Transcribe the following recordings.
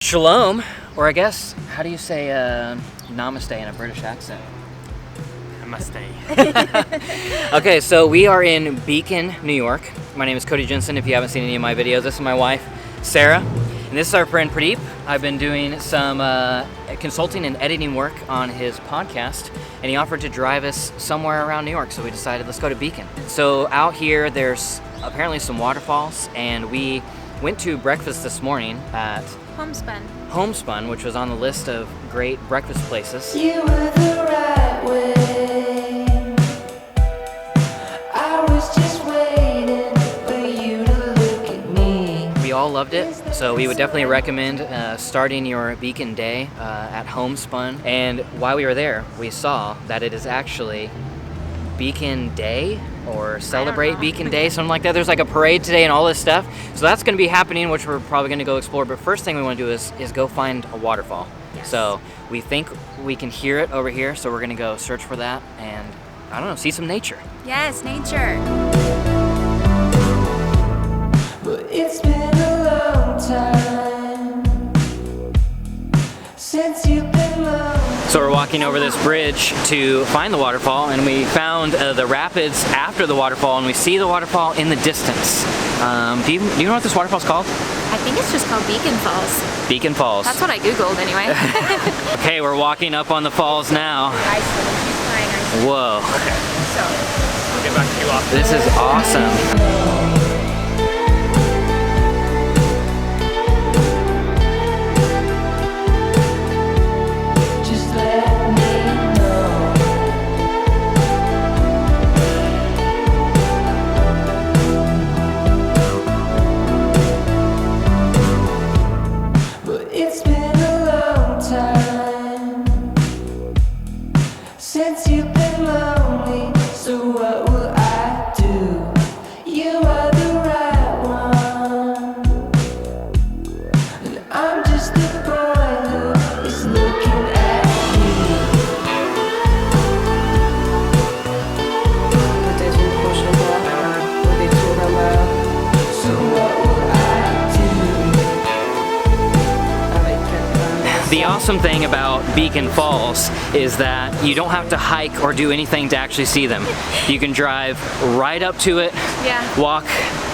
Shalom, or I guess, how do you say namaste in a British accent? Namaste. Okay, so we are in Beacon, New York. My name is Cody Jensen. If you haven't seen any of my videos, this is my wife, Sarah, and this is our friend Pradeep. I've been doing some consulting and editing work on his podcast, and he offered to drive us somewhere around New York, so we decided let's go to Beacon. So out here, there's apparently some waterfalls, and we went to breakfast this morning at Homespun, which was on the list of great breakfast places. You were the right way. I was just waiting for you to look at me. We all loved it, so we would definitely recommend starting your Beacon day at Homespun. And while we were there, we saw that it is actually Beacon Day, or Celebrate Beacon Day, something like that. There's like a parade today and all this stuff. So that's going to be happening, which we're probably going to go explore. But first thing we want to do is go find a waterfall. Yes. So we think we can hear it over here, so we're going to go search for that and, I don't know, see some nature. yes, nature. But it's been a long time since you've been alone. So we're walking over this bridge to find the waterfall, and we found the rapids after the waterfall, and we see the waterfall in the distance. Do you know what this waterfall's called? I think it's just called Beacon Falls. Beacon Falls. That's what I Googled anyway. Okay, we're walking up on the falls now. Whoa, So, we'll get back to you off. this is awesome. Just let me know. But it's been a long time since you've been lonely. So what will I do? You are the right one, and I'm just the boy who is looking at me. So what will I do? The awesome thing about Beacon Falls is that you don't have to hike or do anything to actually see them. You can drive right up to it, Yeah. walk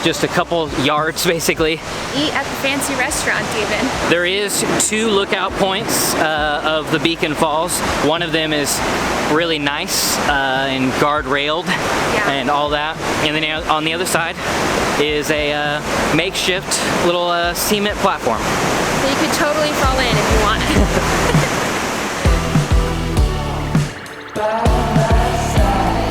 just a couple yards basically. Eat at the fancy restaurant even. There is two lookout points of the Beacon Falls. One of them is really nice and guard-railed and all that. And then on the other side is a makeshift little cement platform. So you could totally fall in if you want. By my side.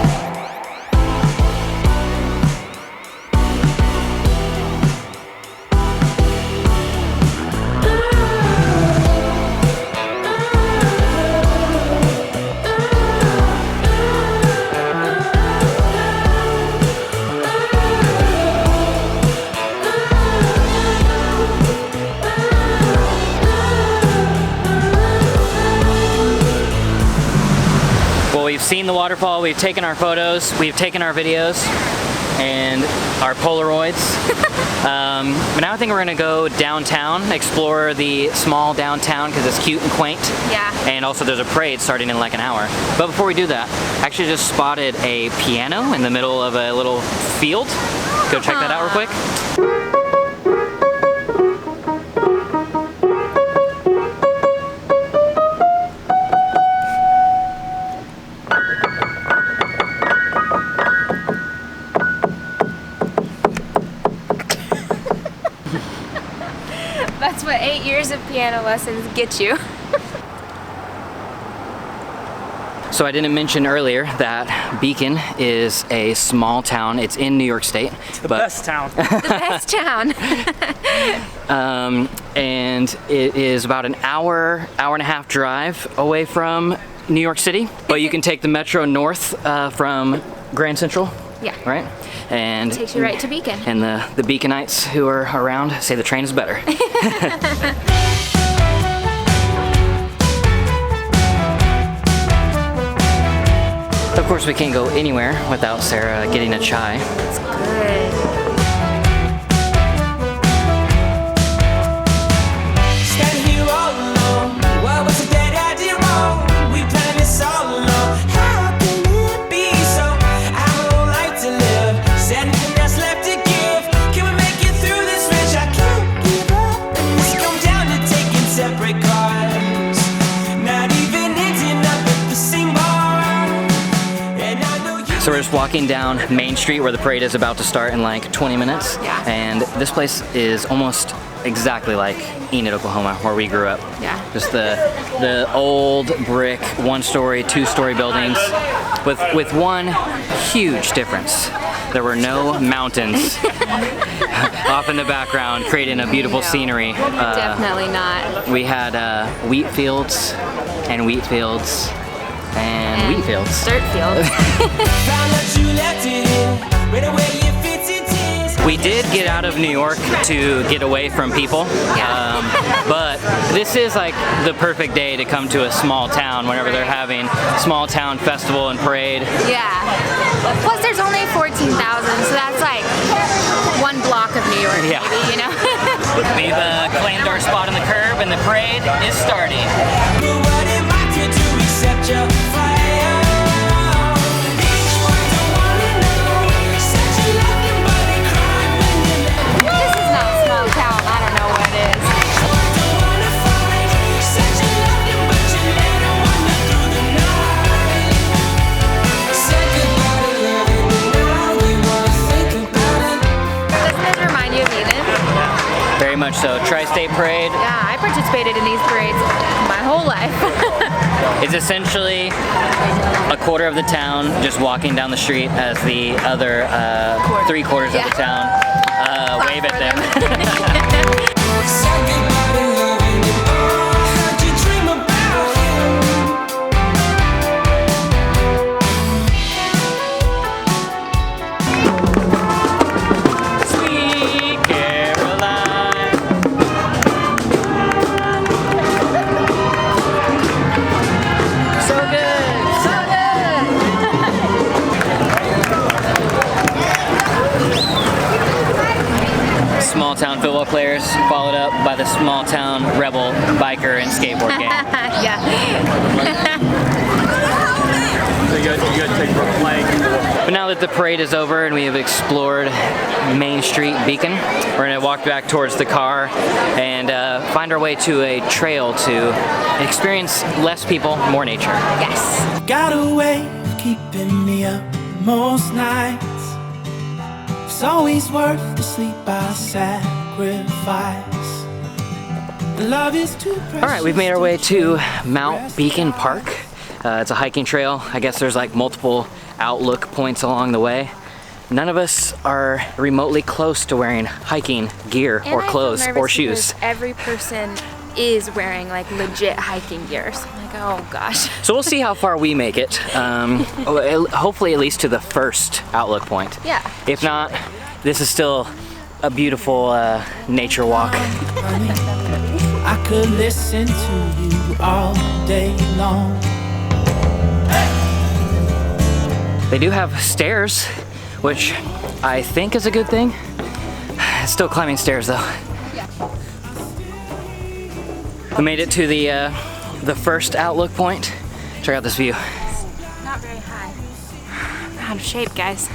Well, we've seen the waterfall, we've taken our photos, we've taken our videos, and our Polaroids. But now I think we're gonna go downtown, explore the small downtown because it's cute and quaint. Yeah. And also there's a parade starting in like an hour. But before we do that, I actually just spotted a piano in the middle of a little field. Go check that out real quick. That's what 8 years of piano lessons get you. So I didn't mention earlier that Beacon is a small town. It's in New York State. The best town. The best town. And it is about an hour and a half drive away from New York City. But you can take the Metro North from Grand Central. Yeah. Right? And Takes you right to Beacon. And the Beaconites who are around say the train is better. Of course, we can't go anywhere without Sarah getting a chai. It's good. Stand here. break hearts. Not even ending up at the same bar. And I know you. So we're just walking down Main Street where the parade is about to start in like 20 minutes. Yeah. And this place is almost exactly like Enid, Oklahoma, where we grew up. Yeah. Just the old brick 1-story, 2-story buildings with one huge difference. There were no mountains off in the background creating a beautiful scenery. Definitely not. We had wheat fields and wheat fields and wheat fields. Dirt fields. Found out you left it in. Right away you fit it in. We did get out of New York to get away from people, but this is like the perfect day to come to a small town whenever they're having small town festival and parade. Yeah. Plus there's only 14,000, so that's like one block of New York, Yeah. maybe, you know? We've claimed our spot on the curb and the parade is starting. But what am I to do except your fire? Each one don't wanna know. Said you loved him, but he cried when you left. This is not a small town. I don't know what it is. Each one don't wanna fight. Said you loved him, but you let him wander through the night. Said goodbye to loving, and now you wanna think about it. Doesn't this remind you of Eden? Very much so. Tri-State Parade Yeah, I participated in these parades my whole life. is essentially a quarter of the town just walking down the street as the other 3/4 of the town wave at them. Said goodbye to loving, and oh, how'd you dream about him? Sweet Caroline. So good. So good. Small town football players followed up by the small town rebel biker and skateboard gang. Yeah. You gotta take a flag. But now that the parade is over and we have explored Main Street, Beacon, we're gonna walk back towards the car and find our way to a trail to experience less people, more nature. Yes. Got a way of keeping me up most nights. It's always worth the sleep I sacrifice. Love is too precious. All right, we've made our way to Mount Beacon Park. It's a hiking trail. I guess there's like multiple outlook points along the way. None of us are remotely close to wearing hiking gear And or I feel clothes or nervous shoes. because every person is wearing like legit hiking gear. So I'm like, oh gosh. So we'll see how far we make it. Hopefully at least to the first outlook point. Yeah. If not, this is still a beautiful nature walk. I could listen to you all day long. They do have stairs, which I think is a good thing. Still climbing stairs though. We made it to the first outlook point. Check out this view. Not very high. I'm out of shape, guys.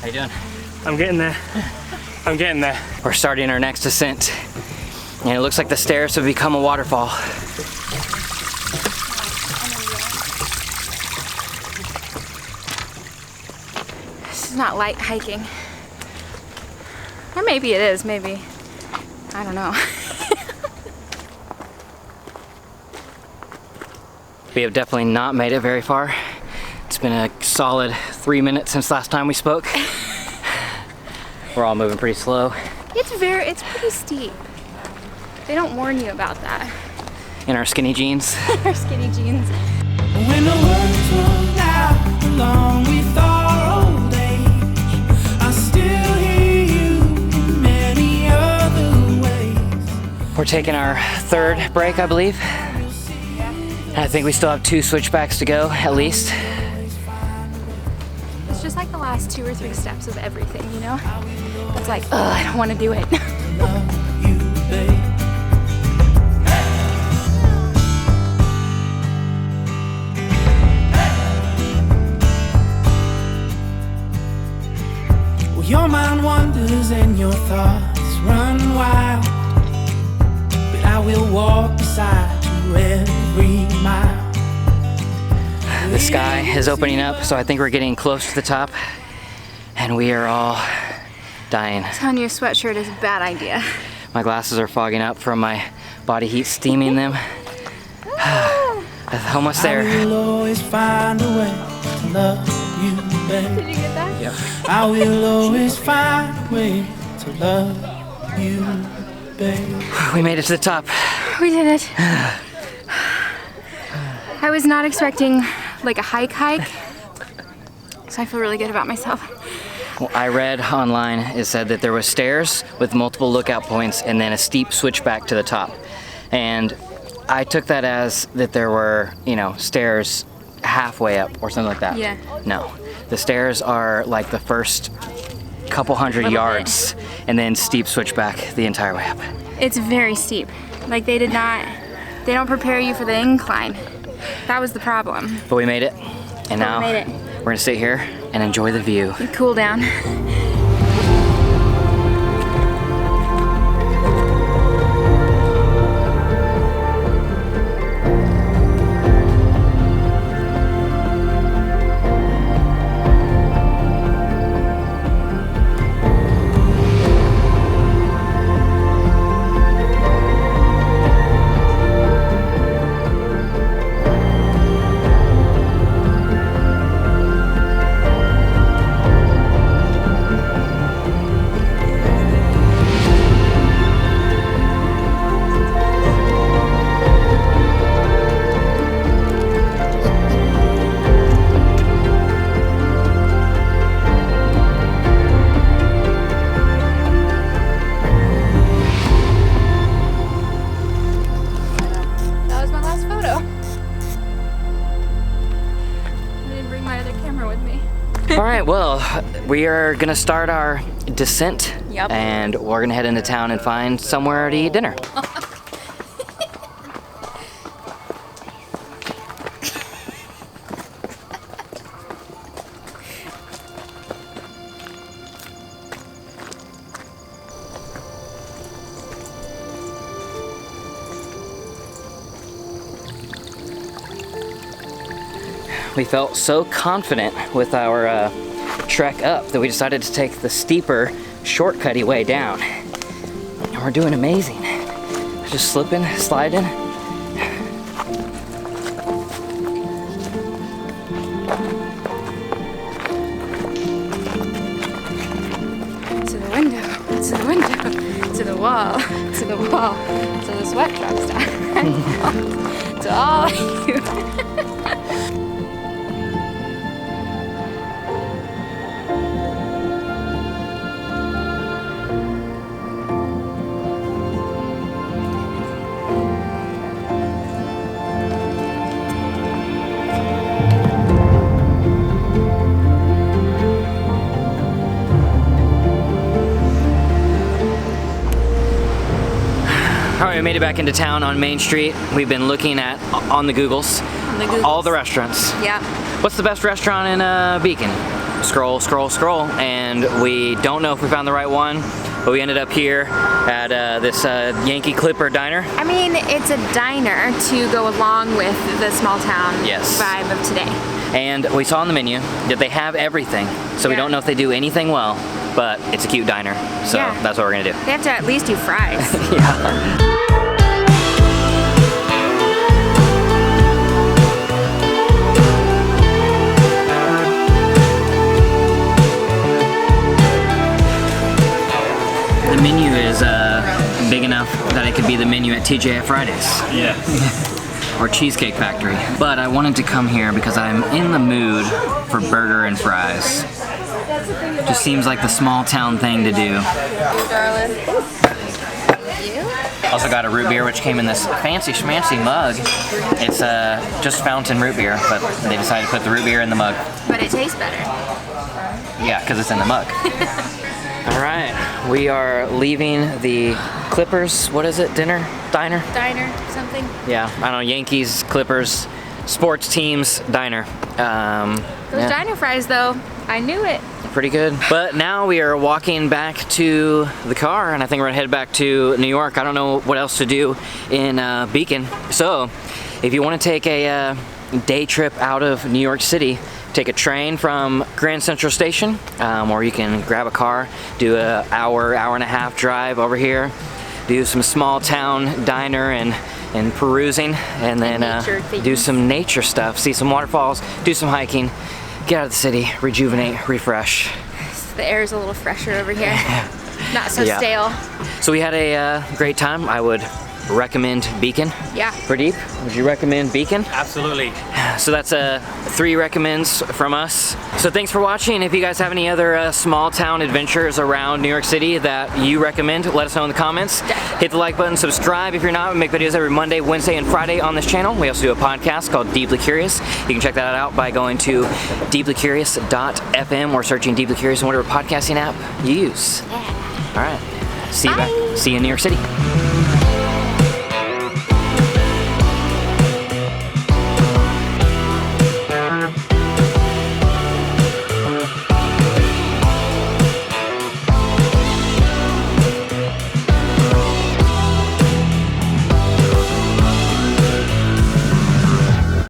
How you doing? I'm getting there. I'm getting there. We're starting our next ascent, and it looks like the stairs have become a waterfall. This is not light hiking. Or maybe it is, maybe. I don't know. We have definitely not made it very far. It's been a solid 3 minutes since last time we spoke. We're all moving pretty slow. It's pretty steep. They don't warn you about that. In our skinny jeans. Our skinny jeans. When the words run out along with our old age, I still hear you in many other ways. We're taking our third break, I believe. And I think we still have 2 switchbacks to go, at least. It's just like the last 2 or 3 steps of everything, you know? It's like, ugh, I don't want to do it. Love you, babe. Well, your mind wanders and your thoughts run wild, but I will walk beside you every mile. The sky is opening up, so I think we're getting close to the top, and we are all dying. Telling you a sweatshirt is a bad idea. My glasses are fogging up from my body heat steaming them. Almost there. I will always find a way to love you, babe. Did you get that? Yep. I will always find a way to love you, babe. We made it to the top. We did it. I was not expecting like a hike, so I feel really good about myself. Well, I read online, it said that there was stairs with multiple lookout points and then a steep switchback to the top. And I took that as that there were, you know, stairs halfway up or something like that. Yeah. No, the stairs are like the first couple hundred yards and then steep switchback the entire way up. It's very steep. Like they don't prepare you for the incline. That was the problem. But we made it, and now we made it. we're gonna sit here and enjoy the view. Cool down. All right, well, we are gonna start our descent. Yep. And we're gonna head into town and find somewhere to eat dinner. We felt so confident with our trek up that we decided to take the steeper, shortcutty way down. And we're doing amazing. Just slipping, sliding. To the window, to the window, to the wall, to the wall, to the sweat drops down. To all of you. All right, we made it back into town on Main Street. We've been looking at, on the Googles, all the restaurants. Yeah. What's the best restaurant in Beacon? Scroll, scroll, scroll, and we don't know if we found the right one, but we ended up here at this Yankee Clipper diner. I mean, it's a diner to go along with the small town vibe of today. And we saw on the menu that they have everything, so we don't know if they do anything well, but it's a cute diner, so that's what we're gonna do. They have to at least do fries. Yeah. The menu is big enough that it could be the menu at TGI Fridays. Yeah. Or Cheesecake Factory. But I wanted to come here because I'm in the mood for burger and fries. Just seems like the small town thing to do. Also got a root beer, which came in this fancy schmancy mug. It's just fountain root beer, but they decided to put the root beer in the mug. But it tastes better. Yeah, because it's in the mug. All right, we are leaving the Clippers, what is it, diner? Diner? Diner, something. Yeah, I don't know, Yankees, Clippers, sports teams, diner. Those diner fries though, I knew it. Pretty good. But now we are walking back to the car, and I think we're gonna head back to New York. I don't know what else to do in Beacon. So if you want to take a day trip out of New York City, take a train from Grand Central Station, or you can grab a car, do an hour and a half drive over here, do some small town diner and perusing, and then do some nature stuff, see some waterfalls, do some hiking, get out of the city, rejuvenate, refresh. The air is a little fresher over here. Not so stale. So we had a great time. I would recommend Beacon. Yeah. Pradeep, would you recommend Beacon? Absolutely. So that's 3 recommends from us. So thanks for watching. If you guys have any other small town adventures around New York City that you recommend, let us know in the comments. Definitely. Hit the like button, subscribe if you're not. We make videos every Monday, Wednesday, and Friday on this channel. We also do a podcast called Deeply Curious. You can check that out by going to deeplycurious.fm or searching Deeply Curious in whatever podcasting app you use. Yeah. All right. See you Bye. back. See you in New York City.